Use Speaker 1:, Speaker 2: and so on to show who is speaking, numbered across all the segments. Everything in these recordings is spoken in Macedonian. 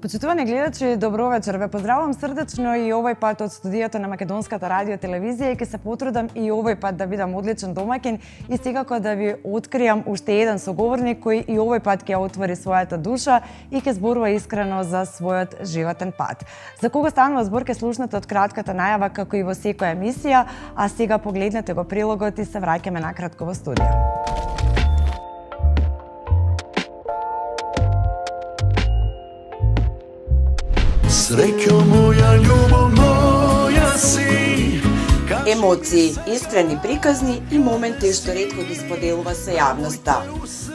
Speaker 1: Почитувани гледачи, добро вечер. Ве поздравувам срдечно и овој пат од студијата на Македонската радио телевизија и ќе се потрудам и овој пат да бидам одличен домаќин и секако да ви откријам уште еден соговорник кој и овој пат ќе отвори својата душа и ќе зборува искрено за својот животен пат. За кого станува збор ќе слушнете од кратката најава како и во секоја емисија, а сега погледнете го прилогот и се враќаме накратко во студио.
Speaker 2: Среќо моја љубов, моја си.
Speaker 3: Емоции, искрени приказни и моменти што ретко ги споделува со јавноста.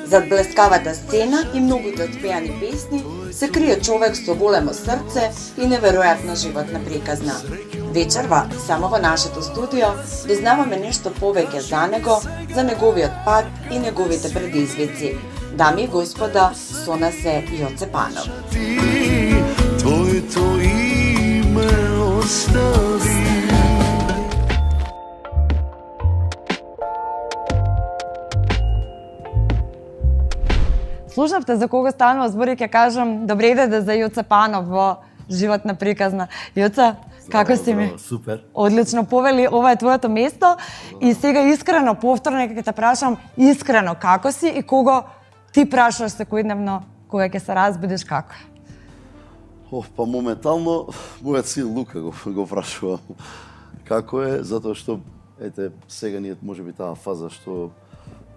Speaker 3: Зад блескавата сцена и многуте отпеани песни се крие човек со големо срце и неверојатна животна приказна. Вечерва, само во нашето студио, дознаваме нешто повеќе за него, за неговиот пат и неговите предизвици. Дами и господа, со нас е Јоце Панов.
Speaker 2: Твоето име остави.
Speaker 1: Слушнавте за кого станува збор и ќе кажам добре иде за Јоце Панов во животна приказна. Јоце, како си ми?
Speaker 4: Супер.
Speaker 1: Одлично, повели, ова е твоето место и сега искрено, повторно ќе те прашам искрено како си и кого ти прашуваш секојдневно кога ќе се разбудиш како?
Speaker 4: Па моментално мојот син Лука го прашувам како е, затоа што ете сега ние можеби таа фаза што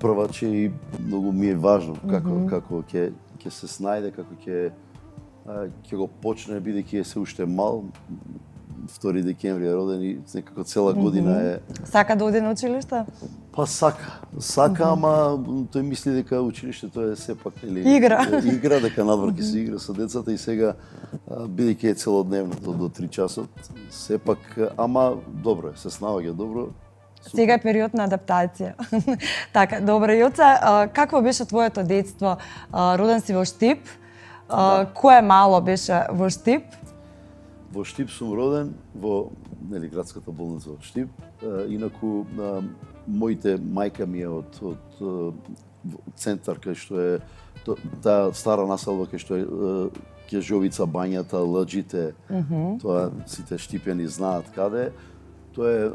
Speaker 4: прваче и многу ми е важно како ќе се снајде, како ќе го почне бидејќи е се уште мал. 2 декември е роден и некако цела година е.
Speaker 1: Сака да оди на училиште?
Speaker 4: Па сака, ама тој мисли дека училиштето е сепак игра, дека надвор ќе се игра со децата и сега бидејќи е целодневно до 3 часот, сепак, ама добро е, се снаоѓа добро.
Speaker 1: Сега е период на адаптација. Така, добро, Јоце, какво беше твоето детство? Роден си во Штип. Кое мало беше во Штип?
Speaker 4: Во Штип сум роден, во градската болница во Штип. Инаку, моите мајка ми е од центар, кај што е таа стара населба, кај што е Кежовица, Бањата, Лаџите, тоа сите штипјани знаат каде. Тоа е,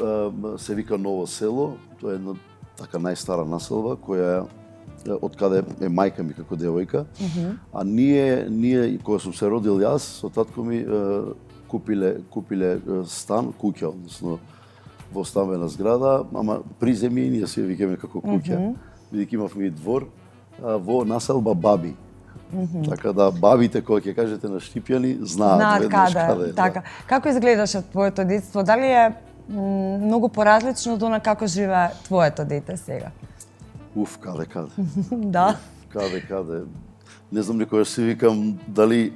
Speaker 4: се вика Ново село, тоа е една така најстара населба, која од каде е мајка ми како девојка. А ние, кога сум се родил јас, со татко ми купиле стан, куќа, односно во стамбена зграда, ама приземје ние се викаме како куќа, бидејќи имавме и двор во населба Баби. Така да бабите кога ќе кажете на штипјани знаат каде е.
Speaker 1: Така. Како изгледаше твоето детство? Дали е многу поразлично од она како живее твоето дете сега?
Speaker 4: Каде.
Speaker 1: Да.
Speaker 4: Каде. Не знам некојаш си викам дали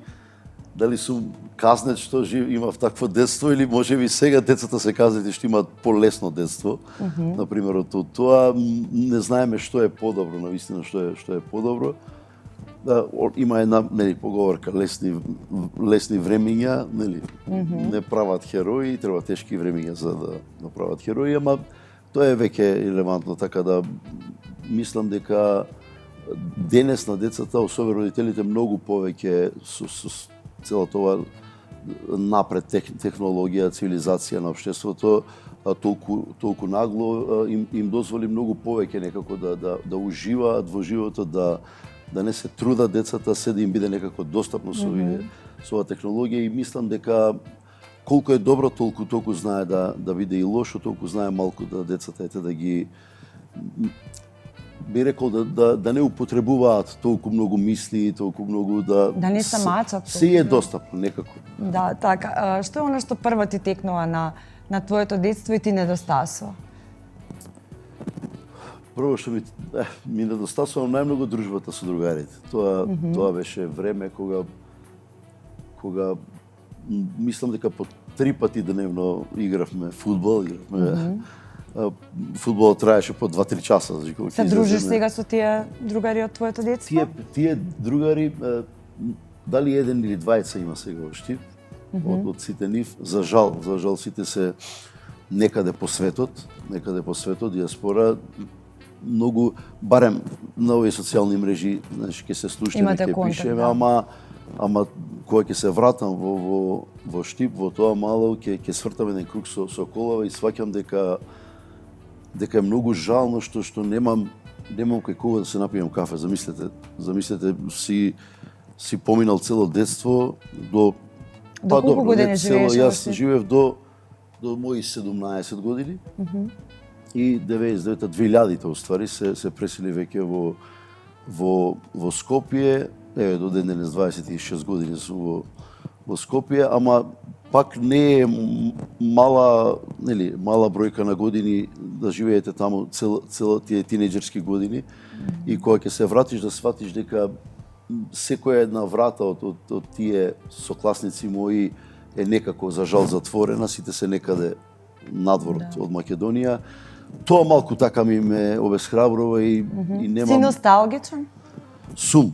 Speaker 4: сум казнет што имав такво детство или можеби сега децата се казнети што имаат полесно детство. Например, од тоа не знаеме што е подобро, навистина што е подобро. Да, има една поговорка, лесни времиња, не прават херои, треба тешки времиња за да направат херои, ама тоа е веќе релевантно, така да мислам дека денес на децата, особено родителите, многу повеќе со целото ова напред технологија, цивилизација на општеството, толку нагло им дозволи многу повеќе некако да уживаат во животот, да не се трудат децата, се да им биде некако достапно со оваа технологија и мислам дека колку е добро, толку знае да биде и лошо, толку знае малку да децата да ги би рекол да не употребуваат толку многу мисли, толку многу да
Speaker 1: не се мачат.
Speaker 4: Се е достапно некако.
Speaker 1: Да, така. Што е оно што прво ти текнува на твоето детство и ти недостасува?
Speaker 4: Прво што ми недостасува најмногу дружбата со другарите. Тоа беше време кога мислам дека по 3 пати дневно игравме фудбал, фудбалот траеше по 2-3 часа.
Speaker 1: Се дружиш сега со тие другари од твоето детство?
Speaker 4: Тие другари, дали еден или двајца има сега во Штип, од сите нив, за жал сите се некаде по светот, диаспора, многу, барем на овие социјални мрежи, ќе се слушнеме, ќе пишеме, ама ама кога ќе се вратам во Штип, во тоа мало, ќе свртам еден круг со колава и сваќам дека е многу жално што немам кај кого да се напијам кафе. Замислете си поминал цело детство до
Speaker 1: колку години живееш?
Speaker 4: Јас живеев до мои 17 години. И 2000-те уствари се пресели веќе во Скопје. До ден денес 26 години сум во Скопје, ама пак не е мала бројка на години да живеете таму цела тие тинеџерски години. И кога ќе се вратиш да сватиш дека секоја една врата од тие сокласници мои е некако за жал затворена, сите се некаде надвор од Македонија. Тоа малку така ме обесхрабрува и немам...
Speaker 1: Си носталгичен?
Speaker 4: Сум.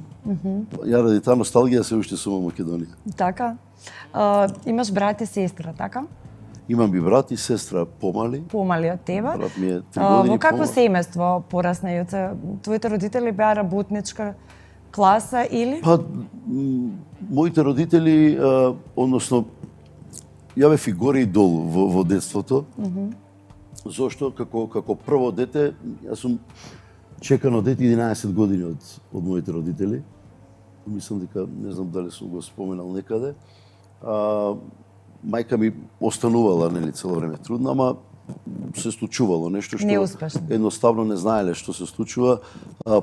Speaker 4: Ја ради таа носталгија се уште сум во Македонија.
Speaker 1: Така. Имаш брат и сестра, така?
Speaker 4: Имам би брат и сестра помали.
Speaker 1: Помали од тебе.
Speaker 4: Брат ми е 3 години
Speaker 1: Во какво
Speaker 4: помали.
Speaker 1: семејство порасна Јуце? Твоите родители беа работничка класа или?
Speaker 4: Па, моите родители, односно, ја бев и горе и долу во детството. Зошто како прво дете, јас сум чекано дете 11 години од моите родители. Мислам дека, не знам дали сум го споменал некаде. Мајка ми останувала цело време трудна, ама се случувало нешто што
Speaker 1: Неуспешно.
Speaker 4: едноставно не знаеле што се случува.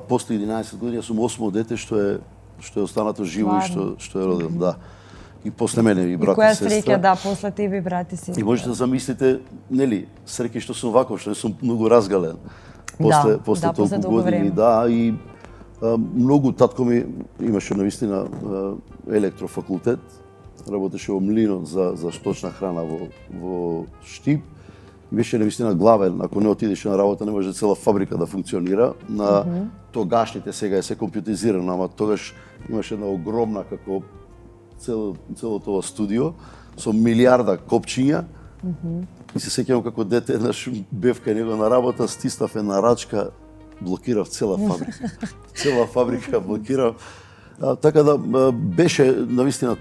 Speaker 4: После 11 години јас сум 8 дете што е останато живо и што е роден, да. И после мене и брат и сестра.
Speaker 1: И која среќа, после тебе и брат и сестра.
Speaker 4: И можете да замислите, среќа што сум ваков, што сум многу разгален. После толку години, и многу татко ми имаше навистина електрофакултет, работеше во млинот за шточна храна во Штип. Беше навистина главен, ако не отидеше на работа не може цела фабрика да функционира. На тогашните, сега е се компјутизирано, ама тогаш имаше една огромна како цело тоа студио со милиарда копчиња. И се сеќавам како дете еднаш бев кај него на работа, стиснав една рачка, блокирав цела фабрика. Цела фабрика блокирав. Така да беше навистина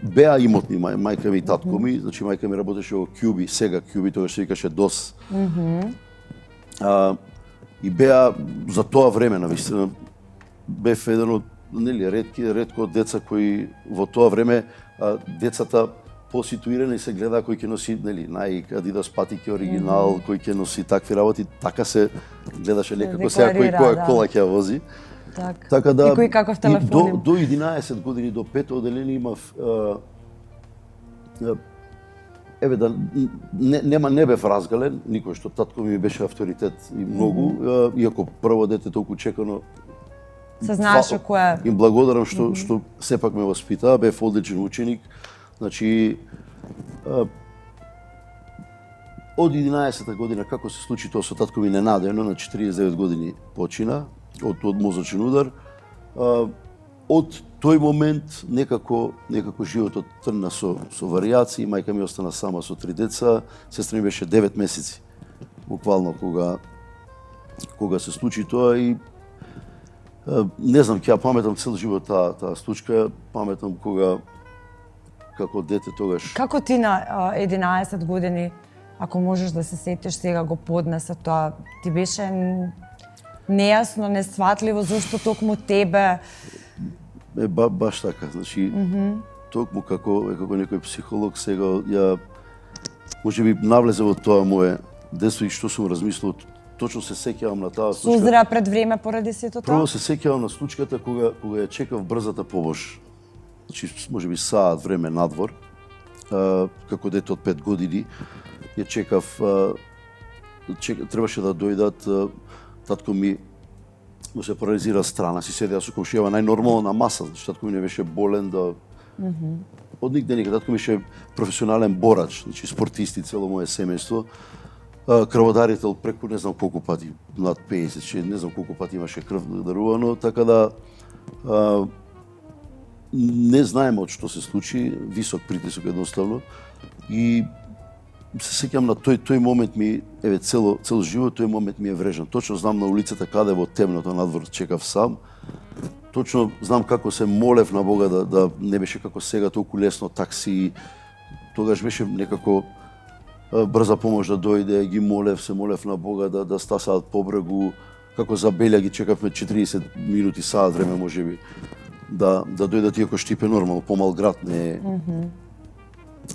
Speaker 4: беа имотни мајка ми и татко ми, значи мајка ми работеше во Кјуби, сега Кјуби, тогаш се викаше ДОС. И беа за тоа време навистина бев еден од ретко деца кои во тоа време децата поситуирани се гледа кој ќе носи Nike, Adidas патики оригинал, кој ќе носи такви работи, така се гледаше некако сега кој која кола ќе вози. Така да,
Speaker 1: и кој каков телефон има.
Speaker 4: До 11 години, до 5 оделение имав не бев разгален, никој што татко ми беше авторитет и многу, иако прво дете толку чекано.
Speaker 1: Се знаеше која.
Speaker 4: Им благодарам што сепак ме воспитаа, бев одличен ученик. Значи од 11-та година како се случи тоа со татко ми ненадено, на 49 години почина од мозочен удар. Од тој момент некако животот тргна со варијации, мајка ми остана сама со 3 деца, сестра ми беше 9 месеци буквално кога се случи тоа и не знам, ќе ја паметам цел живот таа случка, паметам кога како дете тогаш.
Speaker 1: Како ти на 11 години, ако можеш да се сетиш сега, го поднесе тоа? Ти беше нејасно, несватливо, зашто токму тебе?
Speaker 4: Баш така, значи, токму како некој психолог сега, ја можеби навлезе во тоа мое детство и што сум размислил, точно се сеќавам на таа случка.
Speaker 1: Сузра пред време поради сето тоа?
Speaker 4: Прво се сеќавам на случката кога ја чекав брзата помош. Значи, можеби саат време надвор, како дете од 5 години, ја чекав, требаше да дојдат, татко ми му се парализира страна, си седеа со комшијава најнормално на маса, значи татко ми не беше болен да... Од нигде никаде, татко ми беше професионален борач, значи спортисти, цело моje семејство, крводарител преку не знам колку пати, над 50, не знам колку пати имаше крв дарувано, така да не знаеме од што се случи, висок притисок едноставно и се сеќам на тој момент ми, цел живот тој момент ми е врежан. Точно знам на улицата каде во темното надвор чекав сам. точно знам како се молев на Бога да не беше како сега толку лесно такси. Тогаш беше некако брза помош да дојде, ги молев, се молев на Бога да стасаат по брегу. Како за Белја ги чекавме 40 минути, саат време можеби да дојдат, иако Штип е нормално, помал град, не е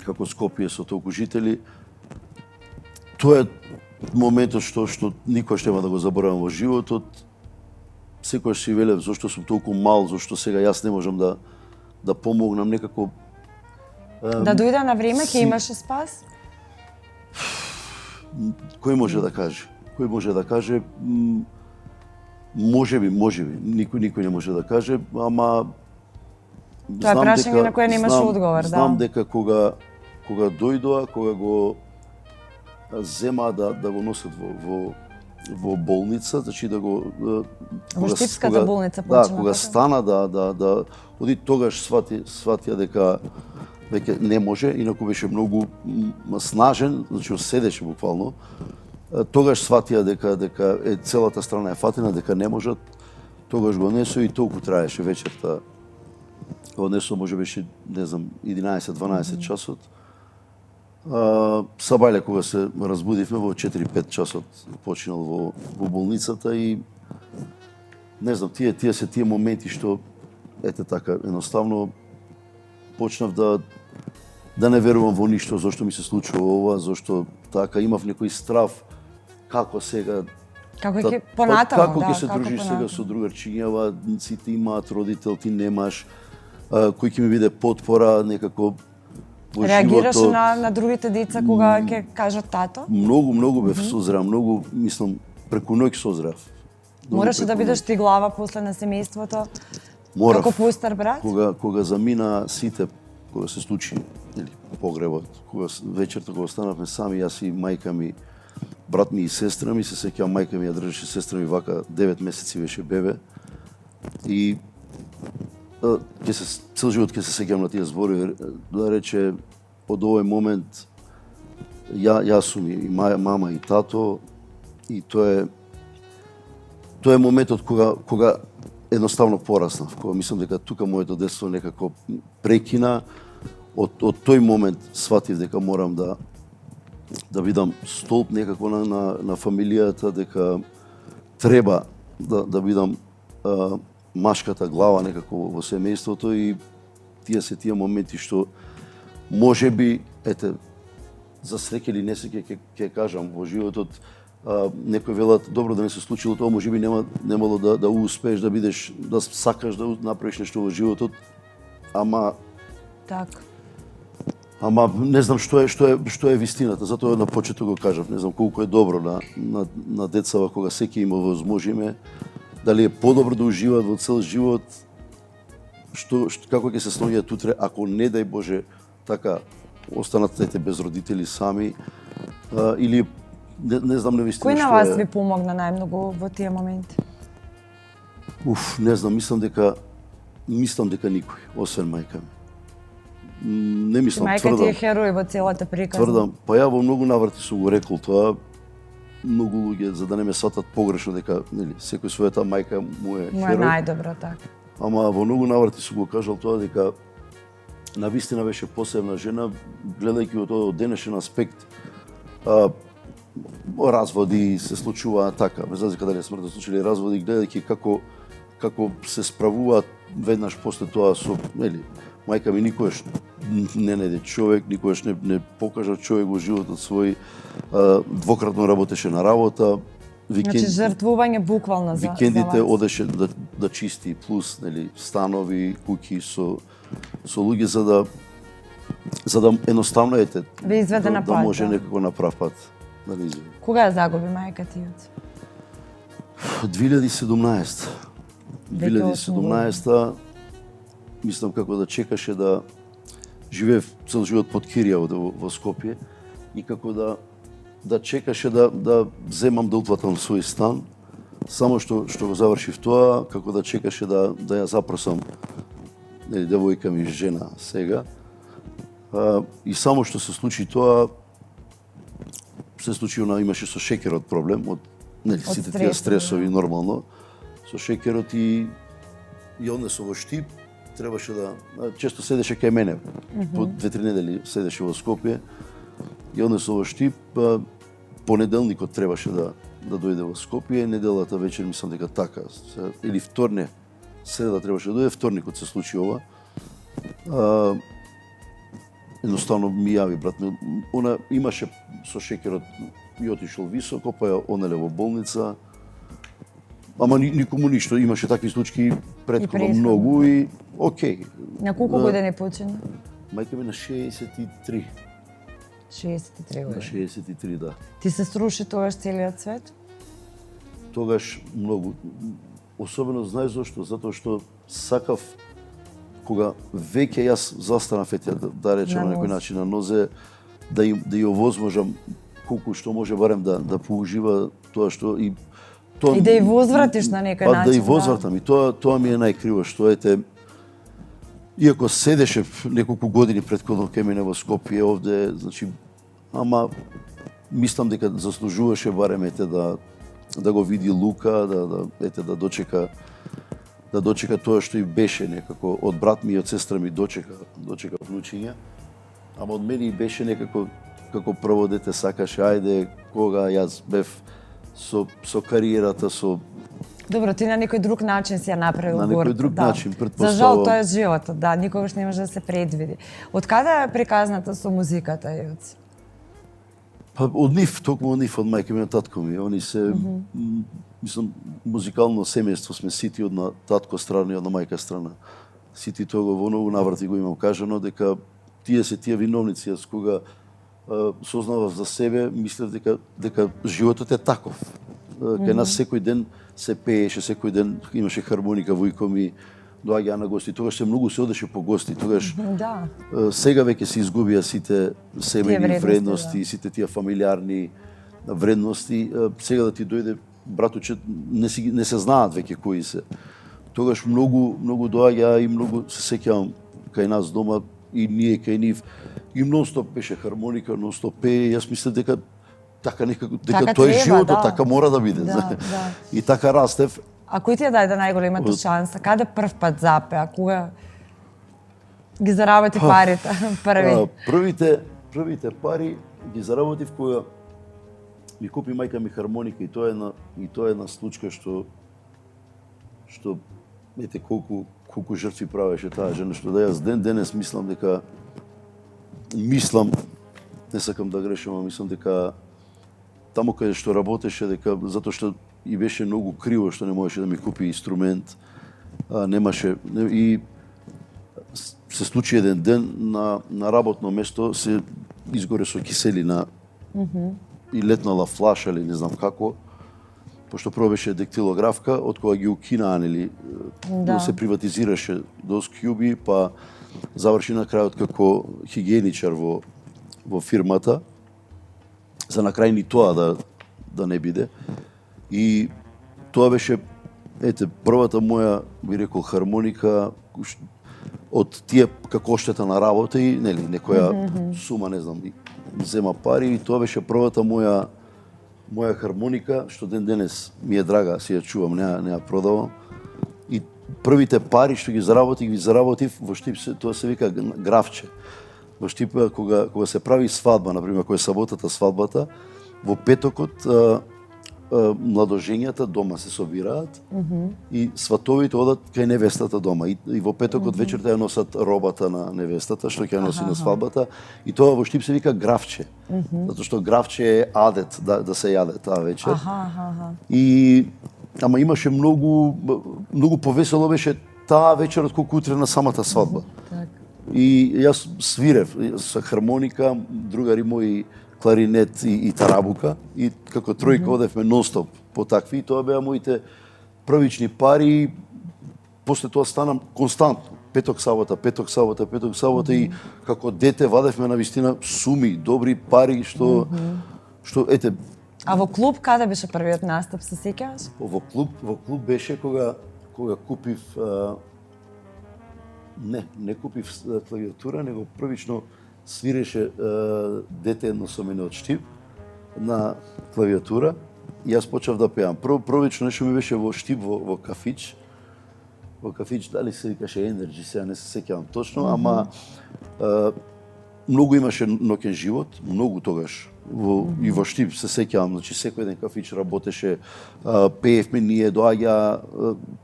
Speaker 4: како Скопје со толку жители. Тоа е моментот што никош нема да го заборавам во животот. Секојаш си велев зошто сум толку мал, зошто сега јас не можам да помогнам некако.
Speaker 1: Да дојде на време, ќе имаше спас?
Speaker 4: Кој може да каже? Кој може да каже? Можеби, никој не може да каже, ама
Speaker 1: Тоа е прашање на кое немаш одговор, да.
Speaker 4: Знам дека кога дојдоа, кога го зема да го носат во болница, значи да го
Speaker 1: Во Штипската болница почна.
Speaker 4: Да, кога стана да оди, тогаш сватија дека веќе не може, инаку беше многу снажен, значи седеше буквално. Тогаш сватија дека целата страна е фатена, дека не можат. Тогаш го несо и толку траеше вечерта. Го несо може беше, не знам, 11-12 часот. Сабајле кога се разбудивме во 4-5 часот починал во болницата и не знам, тие се тие моменти што ете така едноставно почнав да не верувам во ништо, зошто ми се случува ова, зошто така имав некој страв како сега
Speaker 1: Како ќе понатаму,
Speaker 4: како
Speaker 1: да,
Speaker 4: ќе се дружиш сега со другарчињава, сите имаат родител, ти немаш, кој ќе ми биде потпора некако во
Speaker 1: реагираше
Speaker 4: животот.
Speaker 1: на другите деца кога ќе кажат тато?
Speaker 4: Многу бев созрав, многу, мислам, преку ноќ созрав.
Speaker 1: Мораше да бидеш ти глава после на семејството?
Speaker 4: Морав.
Speaker 1: Како постар брат?
Speaker 4: Кога замина сите, кога се случи или погребот, кога вечерта кога останавме сами, јас и мајка ми, брат ми и сестра ми, се сеќавам мајка ми ја држеше сестра ми вака 9 месеци беше бебе. И цел живот ќе се сеќавам на тие зборови, да рече од овој момент јас сум и мама и тато и тоа е моментот кога едноставно пораснав, кога мислам дека тука моето детство некако прекина. Од тој момент сватив дека морам да бидам столб некако на фамилијата, дека треба да бидам машката глава некако во семејството и тие моменти што можеби, ете, за среќа или несреќа ќе кажам во животот, некои велат добро да не се случило тоа, можеби немало да успееш да бидеш, да сакаш да направиш нешто во животот, ама не знам што е вистината, затоа на почеток го кажав, не знам колку е добро на децава кога секи им овозможиме, дали е подобро да уживаат во цел живот, како ќе се снаоѓаат утре, ако не дај Боже така останат дете без родители сами, или не знам навистина
Speaker 1: Кој
Speaker 4: што е.
Speaker 1: на вас ви помогна најмногу во тие моменти?
Speaker 4: Не знам, мислам дека никој, освен мајка ми. Не мислам,
Speaker 1: Мајка ти е херој во целата приказна.
Speaker 4: Тврдам, па ја во многу наврати сум го рекол тоа, многу луѓе за да не ме сватат погрешно дека нели секој својата мајка му е херој.
Speaker 1: Му е најдобро така.
Speaker 4: Ама во многу наврати сум го кажал тоа дека навистина беше посебна жена, гледајќи од тој денешен аспект. Разводи се случуваат така, без разлика дали е смртно случај или разводи, гледајќи како се справуваат веднаш после тоа со, нели, мајка ми никогаш не најде човек, никогаш не покажа човек во животот свој, двократно работеше на работа.
Speaker 1: Значи жртвување буквално за
Speaker 4: викендите
Speaker 1: вас.
Speaker 4: одеше да чисти, плюс нели станови, куќи со луѓе за да едноставно
Speaker 1: Ви изведе на
Speaker 4: да
Speaker 1: пат,
Speaker 4: може
Speaker 1: да.
Speaker 4: некако на прав пат да не изведе.
Speaker 1: Кога ја загуби мајка ти?
Speaker 4: 2017. 2017 мислам како да чекаше да живеев цел живот под кирија во Скопје и како да чекаше да земам да уплатам свој стан, само што го завршив тоа, како да чекаше да ја запросам нели девојка ми жена сега. И само што се случи тоа, се случи имаше со шекерот проблем, од нели сите тие стресови нормално, со шекерот и и однесо во Штип, требаше да често седеше кај мене. По 2-3 недели седеше во Скопје и однесо во Штип, понеделникот требаше да дојде во Скопје, неделата вечер мислам дека така, или вторник, среда требаше да дојде, вторникот се случи ова. Едноставно ми јави брат, она имаше со шеќерот и отишол високо, па ја онеле во болница. Ама никому ништо, имаше такви случаи претходно многу и окей.
Speaker 1: На колку години почина?
Speaker 4: Мајка ми на 63.
Speaker 1: 63
Speaker 4: На
Speaker 1: години.
Speaker 4: 63, да.
Speaker 1: Ти се сруши тогаш целиот свет?
Speaker 4: Тогаш многу. Особено знаеш зашто? Затоа што сакав кога веќе јас застанав да речем на некој начин на нозе, да ја овозможам колку што може барем да поужива тоа што и тоа,
Speaker 1: И да ја возвратиш на некој начин.
Speaker 4: Да ја возвратам и тоа ми е најкриво што иако седеше неколку години претходно кај мене во Скопје овде, значи ама мислам дека заслужуваше барем да го види Лука, да дочека тоа што и беше некако од брат ми и од сестра ми дочека внучиња. Ама од мене и беше некако како прво дете сакаше, ајде, кога јас бев со кариерата, со...
Speaker 1: Добро, ти на некој друг начин си ја направил
Speaker 4: На некој
Speaker 1: борбата,
Speaker 4: друг начин,
Speaker 1: За
Speaker 4: претпоставувам.
Speaker 1: жал, тоа е животот, да, никогаш не може да се предвиди. Од каде е приказната со музиката, Јоци?
Speaker 4: Па од нив, токму од нив, од мајка ми и татко ми. Они се, мислам, музикално семејство сме сити од на татко страна и од на мајка страна. Сити тоа во многу наврати го имам кажано, дека тие виновници, јас кога сознавав за себе, мислев дека животот е таков. Кај нас секој ден се пееше, секој ден имаше хармоника, војко ми доаѓаа на гости. Тогаш многу се одеше по гости, тогаш
Speaker 1: Да.
Speaker 4: сега веќе се изгубија сите семејни
Speaker 1: вредности,
Speaker 4: вредности, сите тие фамилиарни вредности. Сега да ти дојде братуче, не се знаат веќе кои се. Тогаш многу доаѓаа и многу се сеќавам кај нас дома и ние кај нив. И нонстоп беше хармоника, нонстоп пее. Јас мислев дека така некако, дека тоа е животот, така мора да биде.
Speaker 1: Да.
Speaker 4: И така растев.
Speaker 1: А кој ти ја даде најголемата шанса? Каде прв пат запеа? Кога ги заработи парите први?
Speaker 4: Првите пари ги заработив кога ми купи мајка ми хармоника и тоа е една случка што ете колку жртви правеше таа жена, што да јас ден денес мислам, не сакам да грешам, мислам дека таму каде што работеше, дека затоа што и беше многу криво што не можеше да ми купи инструмент, немаше и се случи еден ден на работно место се изгоре со киселина и летнала флаша или не знам како, пошто прво беше дактилографка, од кога ги укинаа, нели,
Speaker 1: Да.
Speaker 4: се приватизираше Dos Cubi, па заврши на крајот како хигиеничар во фирмата, за на крај ни тоа да не биде. И тоа беше, првата моја, би рекол, хармоника, од тие како оштета на работа и нели некоја сума, не знам, зема пари и тоа беше првата моја хармоника, што ден денес ми е драга, си ја чувам, не ја продавам. И првите пари што ги заработив во Штип, тоа се вика графче. Во Штип кога се прави свадба, например, кога е саботата свадбата, во петокот младожењата дома се собираат и сватовите одат кај невестата дома. И во петокот вечерта ја носат робата на невестата, што ќе носи на свадбата. И тоа во Штип се вика графче. Затоа што графче е адет да се јаде таа вечер. И ама имаше многу повесело беше таа вечер отколку утре на самата свадба. И јас свирев со хармоника, другари мои кларинет и тарабука и како тројка одевме нонстоп по такви и тоа беа моите првични пари. После тоа станам константно. Петок, сабота и како дете вадевме на вистина суми, добри пари што ете.
Speaker 1: А во клуб каде беше првиот настап, се сеќаваш?
Speaker 4: Во клуб беше кога купив не купив клавиатура, него првично свиреше дете едно со мене од Штип на клавиатура и јас почнав да пеам. Првично нешто ми беше во Штип во кафич, во кафич, дали се викаше Energy, сега не се сеќавам точно, ама многу имаше ноќен живот, многу тогаш. И во Штип се сеќавам, значи секој ден кафич работеше, пеевме ние, доаѓа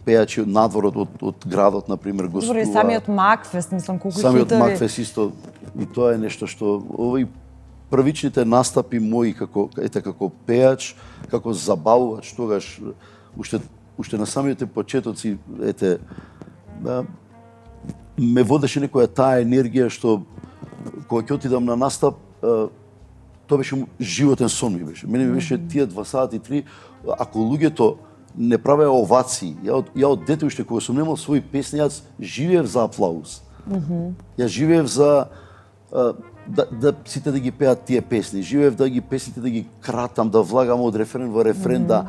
Speaker 4: пејачи надвор од градот, на пример, гостува.
Speaker 1: Добро, и самиот Макфест, мислам, колку
Speaker 4: Самиот
Speaker 1: хитови.
Speaker 4: Макфест исто, и тоа е нешто што овој првичните настапи мои како пејач, како забавувач, тогаш уште на самите почетоци, ме водеше некоја таа енергија што кога ќе отидам на настап, тоа беше животен сон ми беше. Мене ми беше тие 2 сати 3, ако луѓето не правеа овации, ја од дете уште кога сум немал своји песни, јас живеев за аплауз. Ја живеев за да сите да ги пеат тие песни, живеев да ги песните да ги кратам, да влагам од рефрен во рефрен, да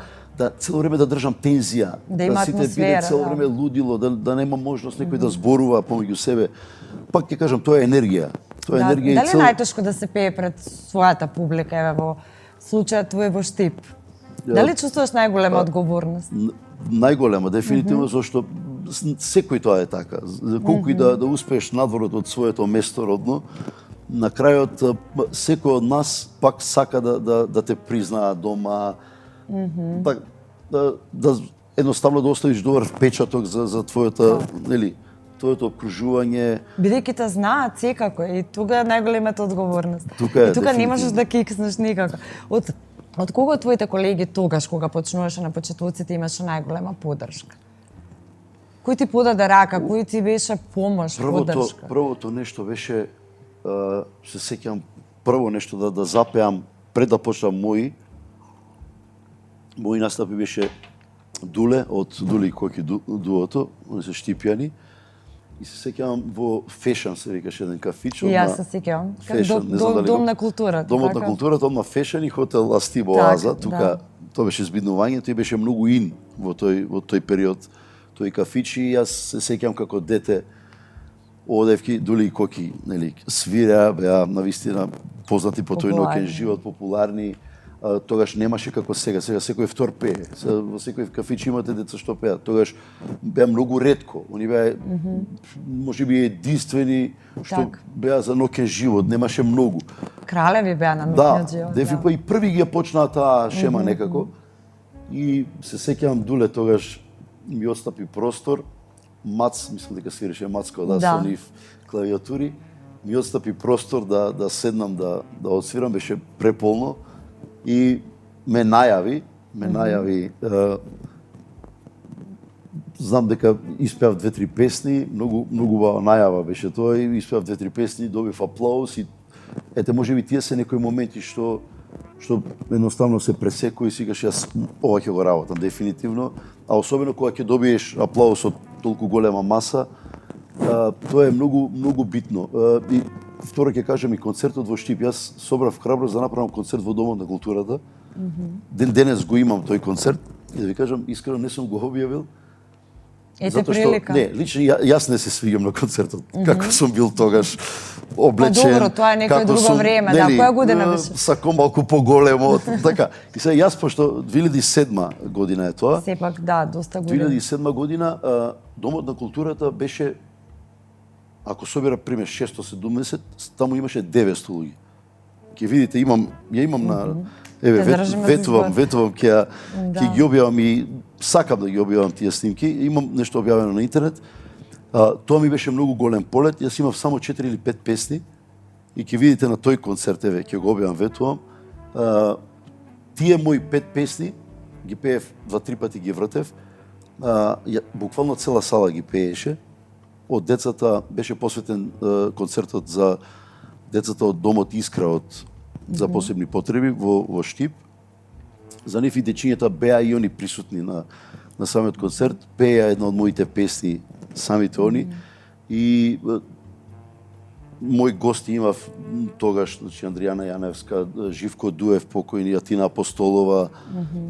Speaker 4: цело време да држам тензија,
Speaker 1: Да има
Speaker 4: сите биде
Speaker 1: атмосфера,
Speaker 4: цело време лудило, да нема можност некој да зборува помеѓу себе. Пак ќе кажам, тоа е енергија. Тоа е енергија
Speaker 1: Дали е најтешко да се пее пред својата публика, еве во случајот твој во Штип? Дали чувствуваш најголема одговорност?
Speaker 4: Најголема, дефинитивно, зашто секој тоа е така. Колку и да успееш надворот од своето место родно, на крајот секој од нас пак сака да те признаа дома, да едноставно да оставиш добар впечаток за твоето, нели, твоето окружување.
Speaker 1: Бидејќи те знаат секако и тука е најголемата одговорност.
Speaker 4: Тука е,
Speaker 1: и тука не можеш
Speaker 4: дефинитивно.
Speaker 1: да кикснеш никако. Од кого твоите колеги тогаш кога почнуваше на почетоците имаше најголема поддршка? Кој ти подаде рака, кој ти беше помош, поддршка?
Speaker 4: Првото нешто беше, се сеќам, прво нешто да запеам пред да почнам мои настапи беше Дуле од Дуле и Коки дуото, они се Штипјани. И се сеќавам во Фешан се викаше еден кафич.
Speaker 1: И јас се сеќавам. Дом на културата.
Speaker 4: Домот на културата, одма Фешан и хотел Астибо
Speaker 1: Так,
Speaker 4: Аза. Тука тоа беше збиднувањето и беше многу ин во тој период. Тој кафич и јас се сеќавам како дете одевки Дуле и Коки, нели, свиреа, беа навистина познати по тој ноќен живот, популарни. Тогаш немаше како сега секој втор пее. Во секој кафич имате деца што пеат. Тогаш беа многу ретко. Они беа можеби единствени што беа за ноќен живот, немаше многу.
Speaker 1: Кралеви беа на ноќниот живот.
Speaker 4: Дефи и први ги ја почнаа таа шема некако. И се сеќавам Дуле тогаш ми отстапи простор. Мац, мислам дека свиреше Мацко со нив клавиатури. Ми отстапи простор да седнам да отсвирам, беше преполно. И ме најави, знам дека испеав 2-3 песни, многу убава најава беше тоа и испеав 2-3 песни, добив аплауз и можеби тие се некои моменти што едноставно се пресекои и сигаш јас ова ќе го работам дефинитивно, а особено кога ќе добиеш аплауз од толку голема маса, тоа е многу битно. И второ ќе кажам и концертот во Штип. Јас собрав храброст да направам концерт во Домот на културата. Денес го имам тој концерт и да ви кажам искрено не сум го објавил.
Speaker 1: Ете прилика.
Speaker 4: Не, лично јас не се свиѓам на концертот. Како сум бил тогаш облечен.
Speaker 1: Па добро, тоа е некој друго време, да, која година беше?
Speaker 4: Сако малку поголемо, така. И сега јас пошто 2007 година е тоа.
Speaker 1: Сепак да, доста година.
Speaker 4: 2007 година Домот на културата беше, ако собира пример 670, таму имаше 900 луѓе. Ќе видите, ја имам на ветувам ќе ги објавам и сакам да ги објавам тие снимки. Имам нешто објавено на интернет. Тоа ми беше многу голем полет. Јас имав само 4 или 5 песни и ќе видите на тој концерт, ќе го објавам, ветувам. Тие мои 5 песни ги пеев 2-3 пати, ги вртев. Буквално цела сала ги пееше. Од децата беше посветен концертот за децата од Домот Искра за посебни потреби во Штип. За нив и дечињата беа и они присутни на самиот концерт. Пеја една од моите песни самите они. И мои гости имав тогаш, значи Андријана Јаневска, Живко Дуев, покојни, Атина Апостолова,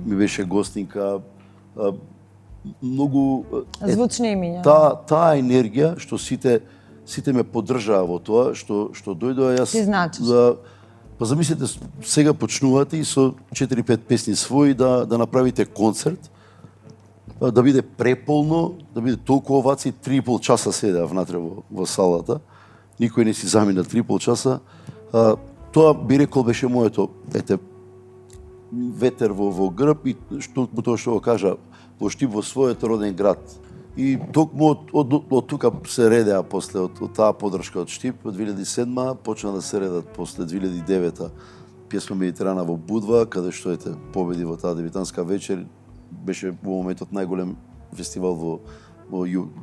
Speaker 4: ми беше гостинка. Многу
Speaker 1: звучни имиња.
Speaker 4: Таа енергија што сите ме поддржаа во тоа, што дојдоа јас.
Speaker 1: Ти значиш.
Speaker 4: Па замислете, сега почнувате и со 4-5 песни своји да направите концерт. да биде преполно, да биде толку овации, 3,5 часа седеа внатре во салата. Никој не си замина 3,5 часа. Тоа би рекол беше моето, ветер во грб и тоа што го кажа, во Штип во својот роден град. И токму од тука се редеа после од таа подршка од Штип, од 2007 почна да се редат после 2009 песма Медитерана во Будва, каде што победи во таа дебитанска вечер, беше во моментот најголем фестивал во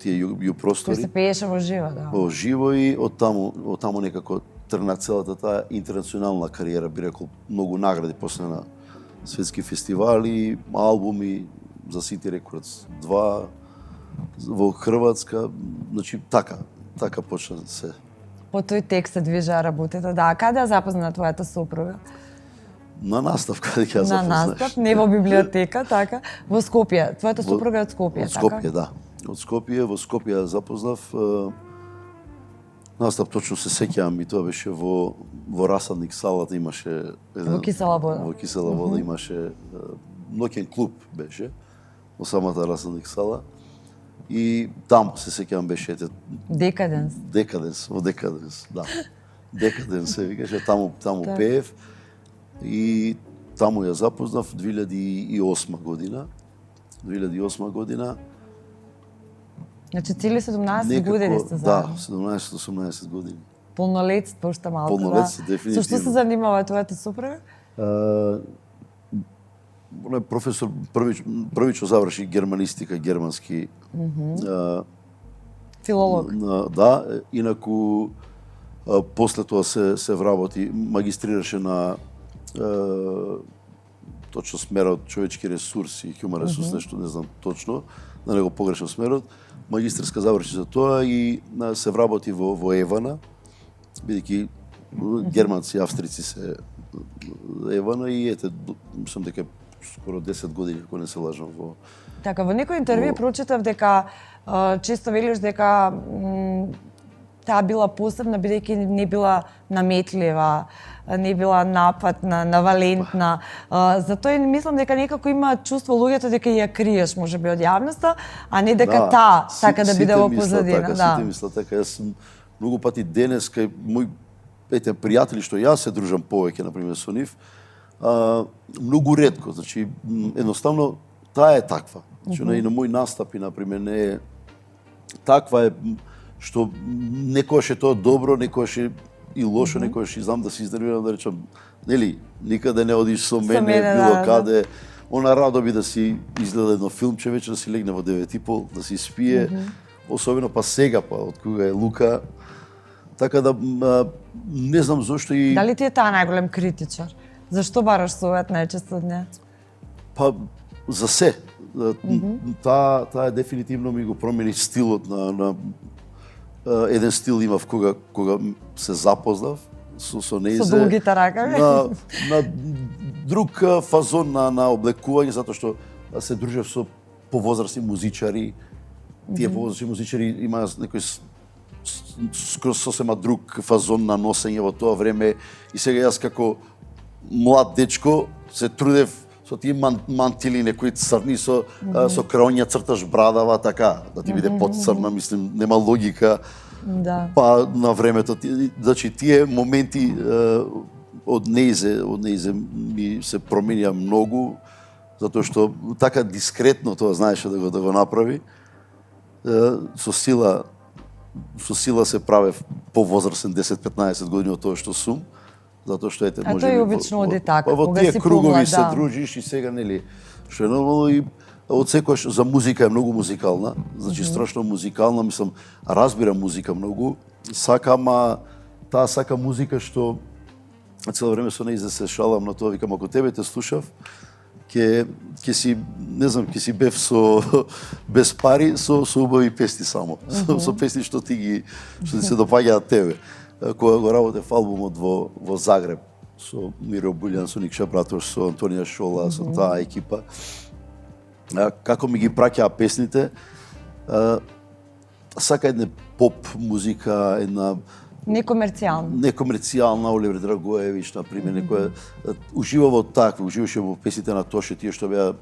Speaker 4: тие ју простори.
Speaker 1: Кој се пееше во живо, да.
Speaker 4: Во живо и од таму некако тргна целата таа интернационална кариера, би рекол, многу награди после на светски фестивали, албуми за City Records 2 во Хрватска, значи така почна се.
Speaker 1: По тој текст се движа работата, да. Каде ја запозна твојата супруга?
Speaker 4: На настав, каде ќе ја
Speaker 1: запознаш? На настав, не во библиотека, така. Во Скопје. Твојата супруга е од Скопје,
Speaker 4: така?
Speaker 1: Од
Speaker 4: Скопје, да. Од Скопје, во Скопје ја запознав. Настав точно се сеќавам и тоа беше во Расадник салата имаше
Speaker 1: во Кисела вода.
Speaker 4: Во Кисела вода имаше ноќен клуб беше во самата Расадник сала. И таму се сеќавам беше
Speaker 1: Декаденс,
Speaker 4: да. Декаденс се викаше, таму пеев и таму ја запознав 2008 година. 2008 година.
Speaker 1: Значи цели 17 години сте заедно.
Speaker 4: Да, 17-18 години.
Speaker 1: Полнолетство уште малку.
Speaker 4: Полнолетство, дефинитивно.
Speaker 1: Со што се занимава твојата супруга?
Speaker 4: Професор првично заврши германистика, германски
Speaker 1: филолог.
Speaker 4: Да, инаку после тоа се вработи, магистрираше на точно смерот човечки ресурси, human resource, нешто не знам точно, на него погрешен смерот. Магистерска заврши за тоа и се вработи во Евана, бидејќи германци и австрици се Евана и мислам дека скоро 10 години, ако не се лажам во...
Speaker 1: Така, во некој интервју прочитав дека често велиш дека таа била посебна бидејќи не била наметлива, не била нападна, навалентна. Затоа и мислам дека некако има чувство луѓето дека ја криеш можеби од јавноста, а не дека таа сака да биде во позадина.
Speaker 4: Сите мислат така. Јас сум многу пати денес кај мои пријатели што јас се дружам повеќе на пример со нив, многу ретко, значи едноставно таа е таква. Значи и на мој настапи на пример не е таква е што некојаш е тоа добро, некојаш е и лошо, некојаш и знам да се изнервирам да речам, нели, никаде не одиш со мене, било каде. Она радо би да си изгледа едно филмче вечер, да си легне во 9:30, да си спие, особено па сега, од кога е Лука. Така да не знам зошто и...
Speaker 1: Дали ти е таа најголем критичар? Зашто бараш совет најчесто од неа?
Speaker 4: Па за се. Таа е дефинитивно ми го промени стилот на еден стил имав кога се запознав со нејзе.
Speaker 1: Со долгите ракави.
Speaker 4: На друг фазон на облекување, затоа што се дружев со повозрасни музичари. Тие повозрасни музичари имаат некој скроз сосема друг фазон на носење во тоа време и сега јас како млад дечко се трудев со тие мантили некои црни со краоња црташ брадава така да ти биде подцрна, мислим нема логика.
Speaker 1: Да.
Speaker 4: Па на времето значи тие моменти од нејзе ми се променија многу затоа што така дискретно тоа знаеше да го направи. Со сила се правев повозрасен 10-15 години од тоа што сум. Затоа што може
Speaker 1: тој обично оди така,
Speaker 4: во
Speaker 1: кога
Speaker 4: тие
Speaker 1: си
Speaker 4: кругови
Speaker 1: помлад,
Speaker 4: се дружиш и сега нели што е нормално и одсекогаш за музика е многу музикална, значи страшно музикална, мислам, разбира музика многу, таа сака музика што цело време со нејзе се шалам на тоа, викам ако тебе те слушав, ќе си не знам, ќе си бев без пари со убави песни само, со песни што ти се допаѓаат тебе. Кога го работев албумот во Загреб со Миро Булјан, со Никша Братош, со Антонија Шола, со таа екипа, како ми ги праќаа песните, сака една поп музика, една некомерцијална, Оливер Драгоевич, например, некоја уживаше во песните на Тоше, тие што беа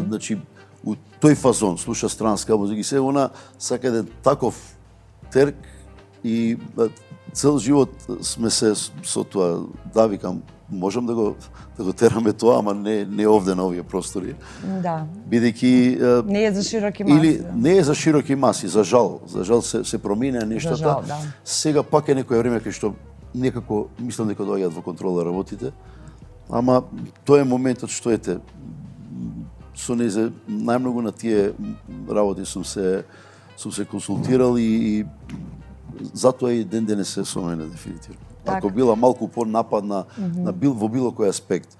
Speaker 4: значи у тој фазон, слуша странска музика и се она сака еден таков терк и цел живот сме се со тоа, да викам, можам да го тераме тоа, ама не овде на овие простори.
Speaker 1: Да.
Speaker 4: Бидејќи
Speaker 1: Не е за широки маси.
Speaker 4: или
Speaker 1: да.
Speaker 4: не е за широки маси, за жал се променеа нештата.
Speaker 1: За жал, да.
Speaker 4: Сега пак е некој време кај што некако мислам дека доаѓаат во контрола работите. Ама тоа е моментот што ете со незе најмногу на тие работи сум се консултирал и затоа и ден денес се со мене дефинитивно. Ако била малку понападна на во било кој аспект,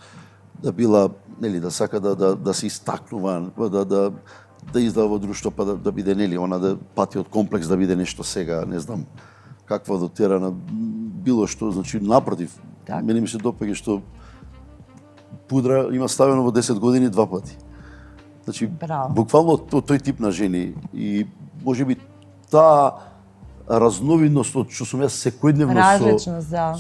Speaker 4: да била, нели, да сака да се истакнува, да издава во друштво, па да биде, нели, она да патиот комплекс да биде нешто сега, не знам каква дотерана, било што, значи напротив, мене ми се допаѓа што пудра има ставено во 10 години 2 пати. Значи, буквално тој тип на жени и можеби таа разновидност од што сум јас секојдневно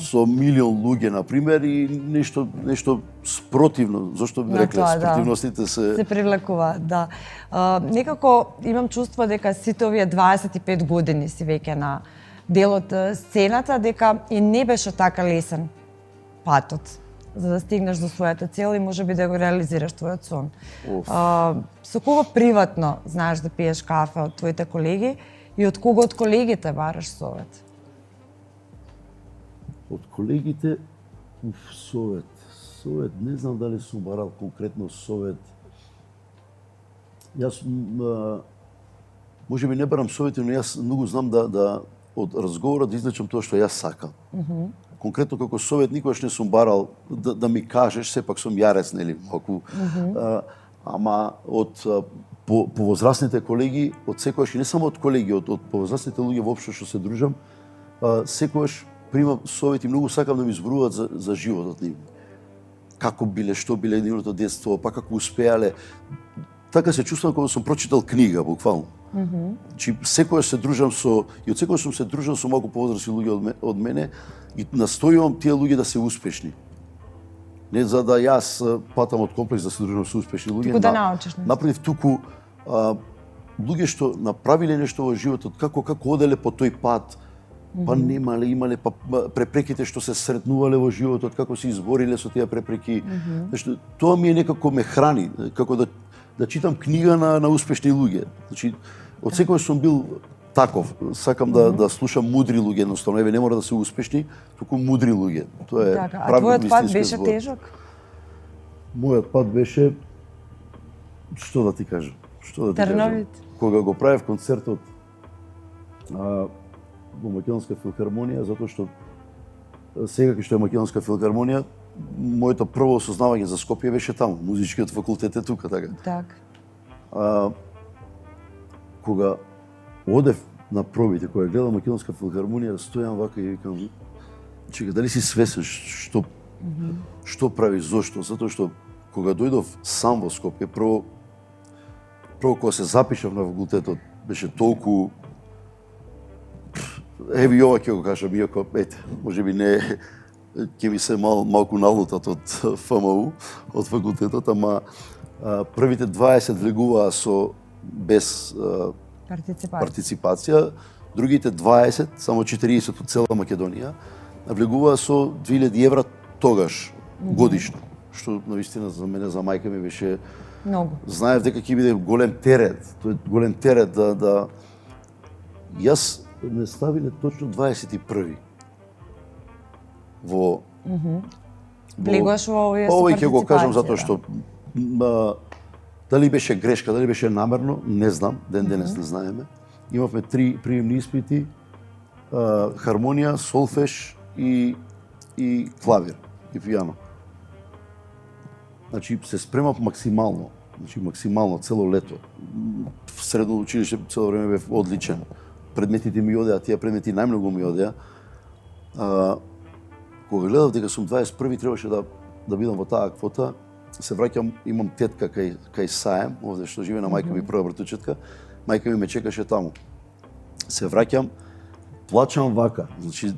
Speaker 4: со милион луѓе, например, и нешто спротивно, зашто би рекле, спротивностите се
Speaker 1: привлекува, да. Некако имам чувство дека сите овие 25 години си веќе на дел од сцената, дека и не беше така лесен патот за да стигнеш до својата цел и можеби да го реализираш твојот сон. Со кого приватно знаеш да пиеш кафе од твоите колеги и од кого од колегите бараш совет?
Speaker 4: Од колегите, совет. Совет, не знам дали сум барал конкретно совет. Јас можеби не барам совети, но јас многу знам да од разговорот извлечам тоа што јас сакам. Конкретно како совет никогаш не сум барал да ми кажеш, сепак сум јарец, нели, малку. Ама од повозрастните колеги, од секојаш, и не само од колеги, од повозрастните луѓе воопшто што се дружам, секојаш примам совети, многу сакам да ми зборуваат за животот нив. Како биле, што биле нивното детство, па како успеале. Така се чувствам кога сум прочитал книга, буквално. Чи секојаш се дружам и од секојаш сум се дружал со малку повозрасни луѓе од мене и настојувам тие луѓе да се успешни. Не за да јас патам од комплекс да се дружам со успешни луѓе.
Speaker 1: Туку да научиш.
Speaker 4: Напротив, туку луѓе што направиле нешто во животот, како оделе по тој пат, па имале па препреките што се сретнувале во животот, како се избориле со тие препреки. Тоа ми е некако ме храни, како да читам книга на успешни луѓе. Значи, од секој сум бил таков. Сакам да слушам мудри луѓе, едноставно, не мора да се успешни, туку мудри луѓе. Тоа е
Speaker 1: правилно истински збор. А твојот пат беше тежок?
Speaker 4: Мојот пат беше, што да ти кажам?
Speaker 1: Трновит.
Speaker 4: Кога го правев концертот во Македонска филхармонија, затоа што сега кај што е Македонска филхармонија, моето прво осознавање за Скопје беше таму, музичкиот факултет е тука, така.
Speaker 1: Так.
Speaker 4: Кога одев на пробите, кога гледам Македонска филхармонија, стојам вака и викам, чека, дали си свесен што прави, зошто? Затоа што кога дојдов сам во Скопје, прво кога се запишав на факултетот, беше толку еви ова ќе го кажам, иако, можеби не ќе ми се малку налутат од ФМУ, од факултетот, ама првите 20 влегуваа без партиципација, другите 20, само 40 од цела Македонија, влегуваа со 2000 евра тогаш, годишно, што навистина за мене, за мајка ми беше
Speaker 1: многу.
Speaker 4: Знаев дека ќе биде голем терет, тоа е голем терет да јас ме ставиле точно 21 во
Speaker 1: влегуваш во овие
Speaker 4: овој ќе го кажам затоа што дали беше грешка, дали беше намерно, не знам, ден денес не знаеме. Имавме 3 приемни испити, хармонија, солфеж и клавир и пијано. Значи се спремав максимално, цело лето. В средно училиште цело време бев одличен. Предметите ми одеа, тие предмети најмногу ми одеа. Кога гледав дека сум 21, требаше да бидам во таа квота. Се враќам, имам тетка кај Саем, овде што живе на мајка ми прва братучетка. Мајка ми ме чекаше таму. Се враќам, плачам вака. Значи,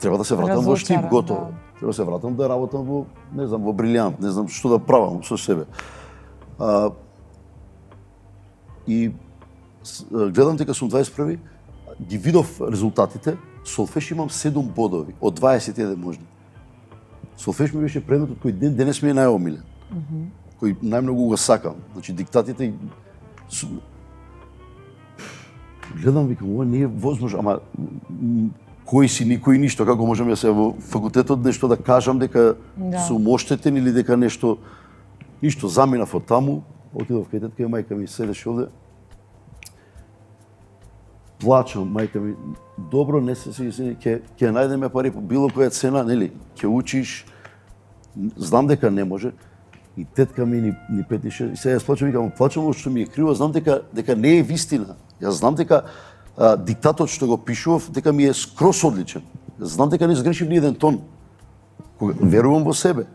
Speaker 4: треба да се вратам во Штип, готово. Треба да се вратам да работам во, не знам, во Брилијант, не знам што да правам со себе. И гледам дека сум 21, ги видов резултатите, солфеж имам 7 бодови од 21 можни. Солфеж ми беше предметот кој денес ми е најомилен. Кој најмногу го сакам. Значи диктатите гледам, викам, ова не е возможно, ама кој си, никој ништо, како можам јас во факултетот нешто да кажам дека сум оштетен или дека нешто, ништо, заминав од таму, отидов кај тетка и мајка ми седеше овде, плачам, мајка ми, добро, не се ќе најдеме пари по било која цена, нели, ќе учиш, знам дека не може, и тетка ми ни петише, и сега јас плачам, викам, плачам што ми е криво, знам дека не е вистина. Јас знам дека диктатот што го пишував, дека ми е скрос одличен. Знам дека не сгрешив ни еден тон. Кога верувам во себе.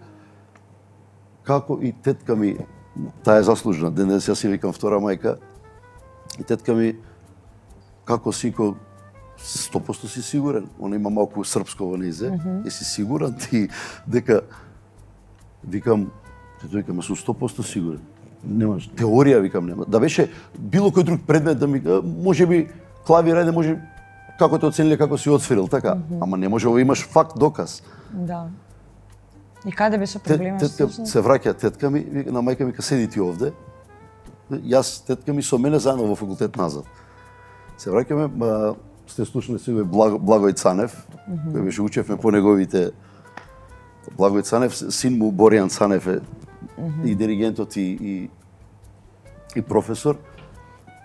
Speaker 4: Како и тетка ми, таа е заслужена, денес јас си викам втора мајка, и тетка ми, како си, 100% си сигурен. Она има малку српско во незе. Еси сигурен ти дека, викам, викам, сум 100% сигурен. Немаш, теорија, викам, нема. Да беше било кој друг предмет да ми, може би клавир, ајде, може, како те оцениле, како си отсвирил, така. Ама не може, имаш факт, доказ.
Speaker 1: Да. И каде беше проблемот?
Speaker 4: Тетка се враќа тетка ми, на мајка ми, седи ти овде. Јас, тетка ми со мене заедно во факултет назад. Се враќаме, сте слушали сега Благој Цанев, кој беше учевме по неговите. Благој Цанев, син му Боријан Цанев е и диригентот и професор.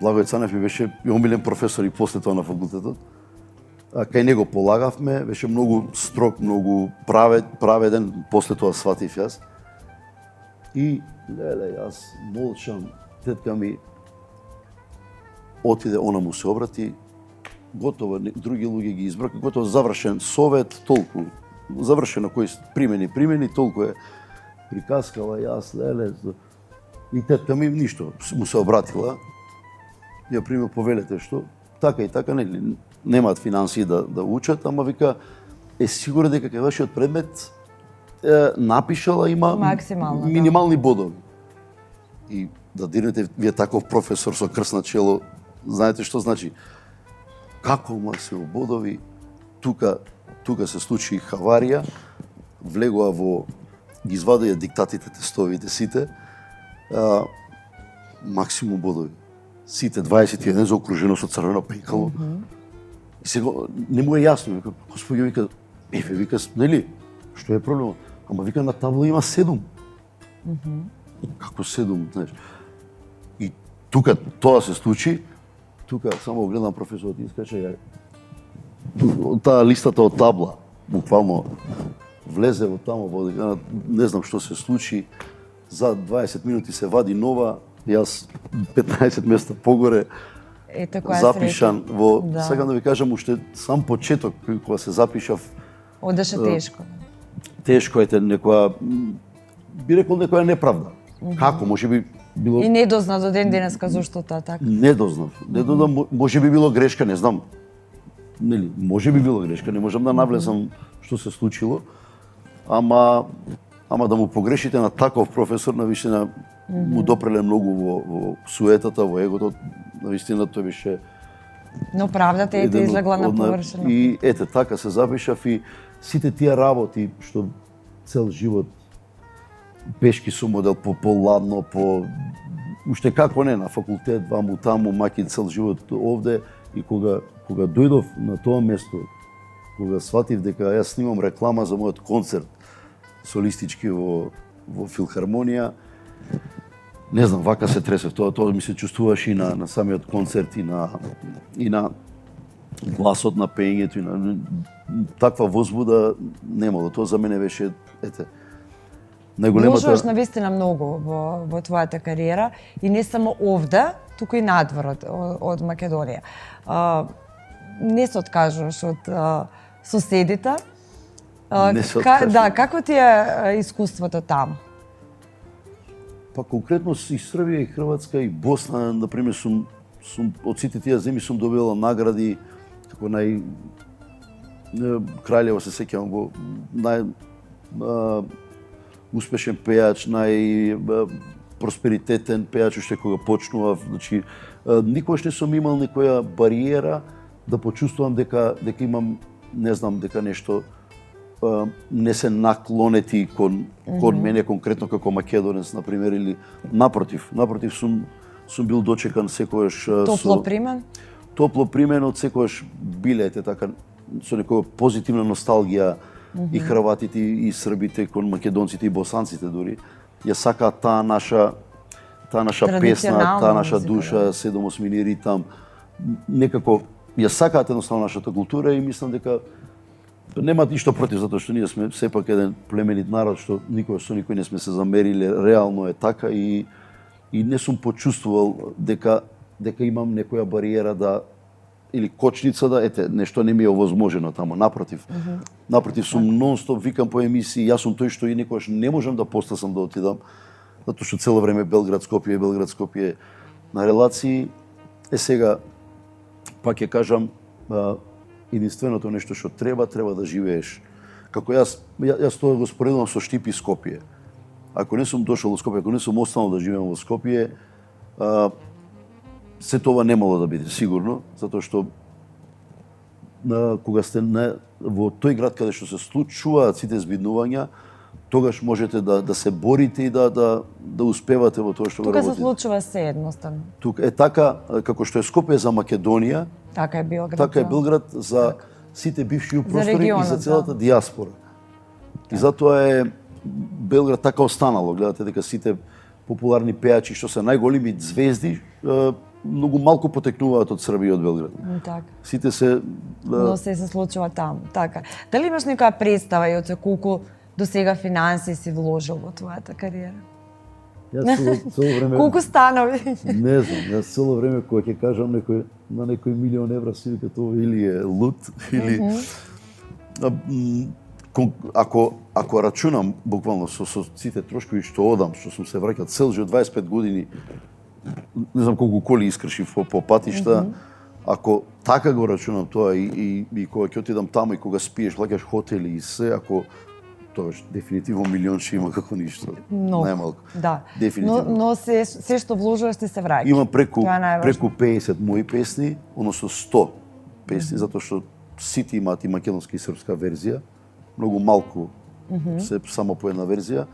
Speaker 4: Благој Цанев ми беше и омилен професор и после тоа на факултетот. Кај него полагавме, беше многу строг, многу праведен, после тоа сватив јас. И, леле, јас молчам, тетка ми отиде, она му се обрати, готово, други луѓе ги избрака, готово завршен совет, толку, завршено кој примени, толку е приказкала, јас, леле, и тетка ми ништо, му се обратила, ја прими повелете што, така и така, немаат финансии да учат, ама вика, е сигурен дека кај вашиот предмет напишала има минимални бодови. И да дирнете вие таков професор со крст на чело, знаете што значи? Како се ободови, тука се случи хаварија, влегоа во, ги извадија диктатите, тестовите сите, максимум бодови. Сите 21 заокружено со црвено пенкало. И сега не му е јасно, вика, господи, вика, вика, нели, што е проблемот? Ама вика, на табла има 7. Како 7, знаеш? И тука тоа се случи, тука само гледам професорот и искача, таа листата од табла, буквално влезе во тамо, не знам што се случи, за 20 минути се вади нова, јас 15 места погоре, запишан во, сакам да ви кажам, уште сам почеток, кога се запишав,
Speaker 1: одеше тешко.
Speaker 4: Тешко е некоја, би рекол некоја неправда. Како, може би било...
Speaker 1: И не дозна до ден денеска зашто тоа така?
Speaker 4: Не дознав. Може би било грешка, не знам. Нели, може би било грешка, не можам да навлезам што се случило, ама да му погрешите на таков професор, навистина му допреле многу во суетата, во егото, навистина тој беше...
Speaker 1: Но правдата е излегла на површина.
Speaker 4: И ете, така се запишав и сите тие работи што цел живот пешки сум одел по ладно, уште како не, на факултет, ваму таму, маки цел живот овде, и кога дојдов на тоа место, кога сватив дека јас снимам реклама за мојот концерт солистички во филхармонија, не знам, вака се тресев, тоа ми се чувствуваше и на самиот концерт и на гласот на пеењето и на таква возбуда немало. Тоа за мене беше, најголемата...
Speaker 1: Вложуваш навистина многу во твојата кариера и не само овде, туку и надвор од Македонија. Не се откажуваш од соседите.
Speaker 4: Не се откажувам.
Speaker 1: Да, како ти е искуството таму?
Speaker 4: Па конкретно и Србија, и Хрватска, и Босна, например, сум од сите тие земји сум добила награди како Краљево се сеќавам го успешен пејач, просперитетен пејач уште кога почнував, значи никогаш не сум имал некоја бариера да почувствувам дека имам, не знам, дека нешто не се наклонети кон мене конкретно како македонец, например, или напротив сум бил дочекан секогаш
Speaker 1: Топло примен?
Speaker 4: Топло примен од секогаш билете така со некоја позитивна носталгија и хрватите и србите кон македонците и босанците дури. Ја сакаат таа наша песна, таа наша душа, 7/8 ритам. Некако ја сакаат едноставно нашата култура и мислам дека немаат ништо против, затоа што ние сме сепак еден племенит народ што никој со никој не сме се замериле, реално е така и не сум почувствувал дека имам некоја бариера да или кочница да нешто не ми е овозможено таму, напротив. Напротив сум нон-стоп викам по емисии, јас сум тој што и некогаш не можам да постасам да отидам, затоа што цело време Белград Скопје на релации. Сега пак ќе кажам единственото нешто што треба да живееш. Како јас тоа го споредувам со Штип и Скопје. Ако не сум дошол во Скопје, ако не сум останал да живеам во Скопје, се тоа немало да биде сигурно, затоа што кога сте во тој град каде што се случуваат сите збиднувања, тогаш можете да се борите и да успевате во тоа што го работите.
Speaker 1: Тука се случува се едноставно.
Speaker 4: Тука е така како што е Скопје за Македонија,
Speaker 1: така е Белград.
Speaker 4: Така е Белград за сите бивши простори и за целата диаспора. И затоа е Белград така останало. Гледате дека сите популарни пејачи што се најголеми звезди многу малку потекнуваат од Србија и од Белград.
Speaker 1: Така.
Speaker 4: Сите се
Speaker 1: Но се случува таму, така. Дали имаш некоја представа Јоце колку до сега финанси си вложил во твојата кариера?
Speaker 4: Јас цело време
Speaker 1: Колку станови?
Speaker 4: Не знам, јас цело време кога ќе кажам на некој милион евра си вика тоа или е лут или ако рачунам буквално со сите трошкови што одам, што сум се враќал цел живот 25 години, не знам колку коли искршив по патишта, ако така го рачунам тоа и кога ќе отидам таму и кога спиеш, плаќаш хотели и се, ако тогаш дефинитивно милион ще има како ништо. Најмалку.
Speaker 1: Да.
Speaker 4: Дефинитивно.
Speaker 1: Но се што вложуваш ти се враќа.
Speaker 4: Има преку 50 мои песни, односно 100 песни, затоа што сите имаат и македонска и српска верзија. Многу малку се само по една верзија.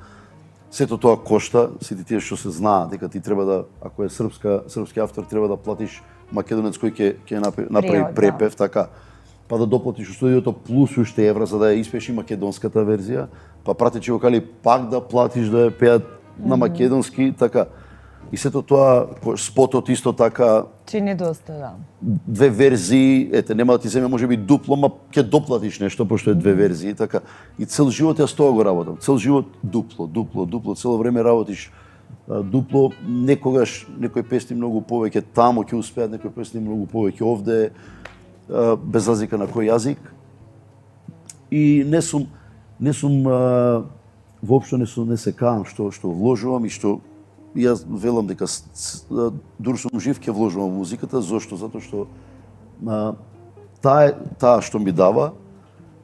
Speaker 4: Сето тоа кошта, сите тие што се знаат дека ти треба да, ако е српски автор, треба да платиш македонец кој ќе направи препев, така. Па да доплатиш у студиото плюс уште евра за да ја испееш и македонската верзија, па пратичи вокали пак да платиш да ја пеат на македонски, така. И сето тоа, спотот исто така...
Speaker 1: Чини доста, да.
Speaker 4: Две верзии, нема да ти земе можеби дупло, ма ќе доплатиш нешто, пошто е две верзии, така. И цел живот јас тоа го работам. Цел живот дупло, цело време работиш дупло, некогаш некои песни многу повеќе таму ќе успеат, некои песни многу повеќе овде, без разлика на кој јазик. И не сум воопшто не се каам што вложувам и што јас велам дека дур сум жив ќе вложувам во музиката. Зошто? Затоа што таа што ми дава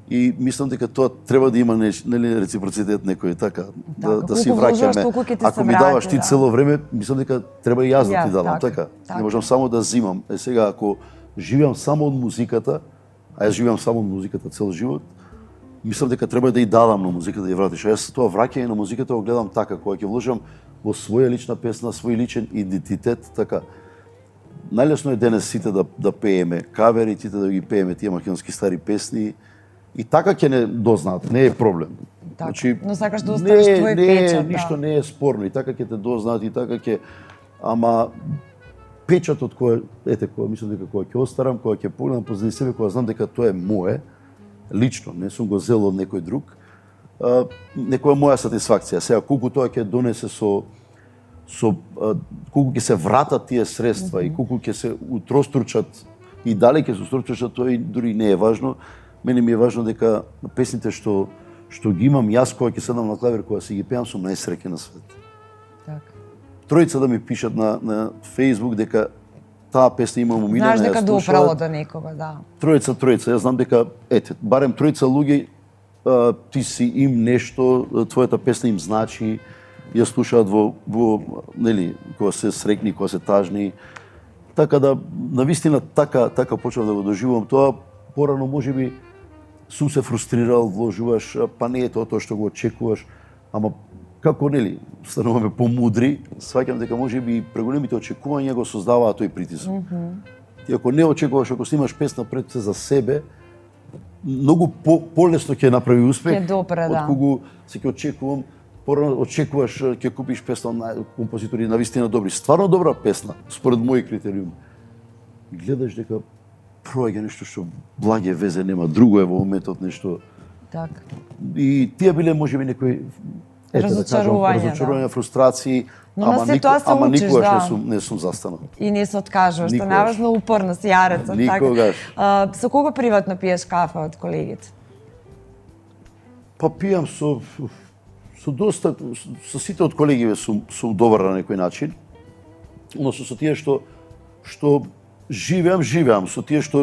Speaker 4: и мислам дека тоа треба да има реципроцитет некој така да си враќаме. Ако ми даваш ти цело време, мислам дека треба и јас да ти дадам, така. Не можам само да зимам. Сега ако живеам само од музиката, а јас живеам само од музиката цел живот, мислам дека треба да и дадам на музиката да ја вратиш. Јас тоа враќање на музиката го гледам така, кога ќе вложам во своја лична песна, свој личен идентитет, така. Најлесно е денес сите да пееме кавери, сите да ги пееме тие македонски стари песни и така ќе не дознаат, не е проблем.
Speaker 1: Така.
Speaker 4: Значи,
Speaker 1: но сакаш да оставиш твој печат,
Speaker 4: ништо не е спорно и така ќе те дознаат и така ќе ама печатот кој мислам дека кога ќе остарам, кога ќе погледам позади себе, кога знам дека тоа е мое, лично, не сум го зел од некој друг, некоја моја сатисфакција. Сега колку тоа ќе донесе колку ќе се вратат тие средства и колку ќе се утростручат и дали ќе се утростручат, тоа и дури не е важно. Мене ми е важно дека песните што ги имам јас кога ќе седам на клавир, кога си ги пеам, сум најсреќен на свет.
Speaker 1: Така.
Speaker 4: Тројца да ми пишат на Facebook дека таа песна има умилена.
Speaker 1: Знаеш дека допрало до некога, да.
Speaker 4: Тројца, јас знам дека барем тројца луѓе ти си им нешто, твојата песна им значи, ја слушаат во нели кога се среќни, кога се тажни. Така да навистина така почнав да го доживувам тоа. Порано можеби сум се фрустрирал, вложуваш, па не е тоа што го очекуваш, ама како нели стануваме помудри, сваќам дека можеби преголемите очекувања го создаваат тој притисок. Ти ако не очекуваш, ако снимаш песна пред се за себе, многу полесно ќе направи успех.
Speaker 1: Ќе допре, да.
Speaker 4: Откогу се ќе очекувам, порано очекуваш ќе купиш песна на композитори навистина добри, стварно добра песна според мои критериуми. И гледаш дека проаѓа нешто што благе везе нема, друго е во моментот нешто.
Speaker 1: Така.
Speaker 4: И тие биле можеби некои разочарувања, фрустрации,
Speaker 1: Но на се тоа се учиш,
Speaker 4: никогаш
Speaker 1: да.
Speaker 4: не сум застанал.
Speaker 1: И не се откажуваш,
Speaker 4: Никогаш.
Speaker 1: станаваш на упорност, јарецот.
Speaker 4: Никогаш.
Speaker 1: Така. Со кого приватно пиеш кафе од колегите?
Speaker 4: Па пијам со доста, со сите од колегиве сум добар на некој начин, односно со тие што живеам, со тие што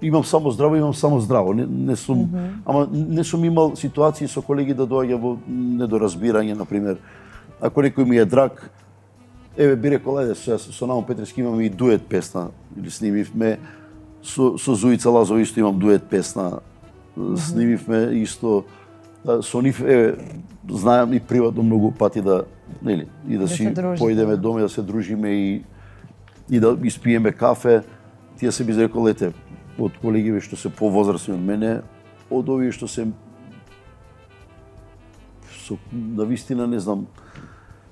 Speaker 4: имам само здраво, не сум, ама не сум имал ситуации со колеги да доаѓа во недоразбирање, например, ако некој ми е драг, еве би рекол, ајде, со Наум Петрески имаме и дует песна, или снимивме, со Зуица Лазо исто имам дует песна, снимивме исто, со нив, еве, знаем и приватно многу пати да, нели, и да си поидеме доме, да се дружиме и да испиеме кафе. Тие се би рекол, ете, од колегиве што се повозрасни од мене, од овие што се навистина не знам,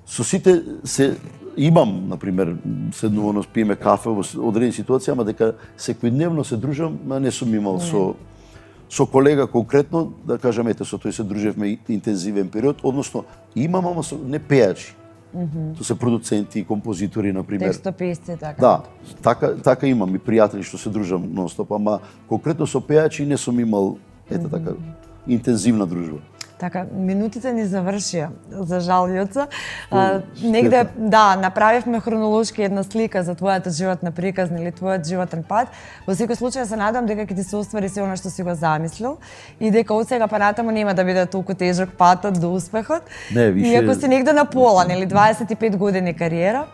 Speaker 4: со сите се имам, например, седнувано пиеме кафе во одредени ситуации, ама дека секојдневно се дружам, не сум имал со колега конкретно, да кажам, ете, со тој се дружевме интензивен период, односно имам, ама со не пејачи. Тоа се продуценти, композитори, например.
Speaker 1: Текстописци, така.
Speaker 4: Да, така имам и пријатели што се дружам нон-стоп, ама конкретно со пејачи не сум имал, ете така, интензивна дружба.
Speaker 1: Така, минутите ни завршија, за жал, Јоца. Негде, да, направивме хронолошки една слика за твојата животна приказна или твојот животен пат. Во секој случај се надам дека ќе ти се оствари се она што си го замислил и дека од сега па натаму нема да биде толку тежок патот до успехот.
Speaker 4: Не, више...
Speaker 1: Иако си негде на пола, нели 25 години кариера.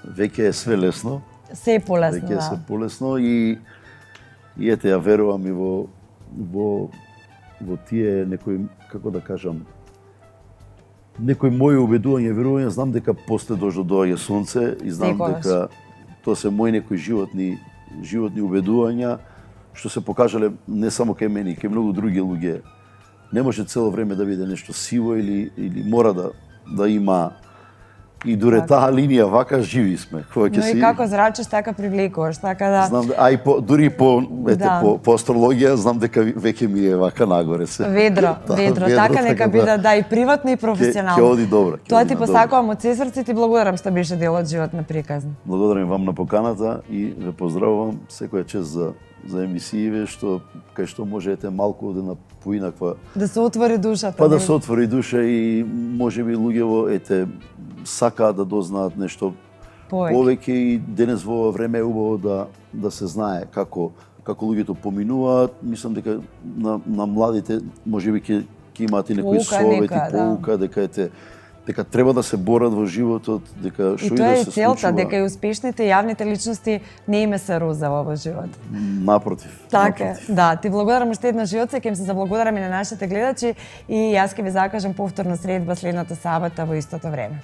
Speaker 4: Веќе е све лесно.
Speaker 1: Се е полесно,
Speaker 4: Веќе е
Speaker 1: да.
Speaker 4: се полесно и ете, ја верувам и во тие некои, како да кажам, некои мои убедувања, знам дека после дождо доаѓа сонце и знам дека тоа се мои некои животни убедувања што се покажале не само кај мене, кај многу други луѓе. Не може цело време да биде нешто сиво или мора да има и дуре таа линија вака живи сме.
Speaker 1: Но и како зрачиш, така привлекуваш, така да...
Speaker 4: Знам, дури по астрологија, знам дека веќе ми е вака нагоре се.
Speaker 1: Ведро, така нека биде, да, и приватно и професионално.
Speaker 4: Ќе оди добро.
Speaker 1: Тоа ти посакувам од се срце, ти благодарам што беше дел од животна приказна.
Speaker 4: Благодарам вам на поканата и ве поздравувам. Секоја чест за емисииве кај што можете малку да поинаква...
Speaker 1: Да се отвори душата.
Speaker 4: Па да се отвори душа и можеби луѓево, сакаат да дознаат нешто повеќе и денес во ова време е убаво да се знае како луѓето поминуваат. Мислам дека на младите можеби ќе имаат и некои совети, поука, дека треба да се борат во животот, дека што и да се случува. И тоа е целта,
Speaker 1: дека и успешните јавните личности не име се розава во живот.
Speaker 4: Напротив.
Speaker 1: Така, да. Ти благодарам уште еднаш, Јоце, ќе им се заблагодарам и на нашите гледачи и јас ќе ви закажам повторна средба следната сабота во истото време.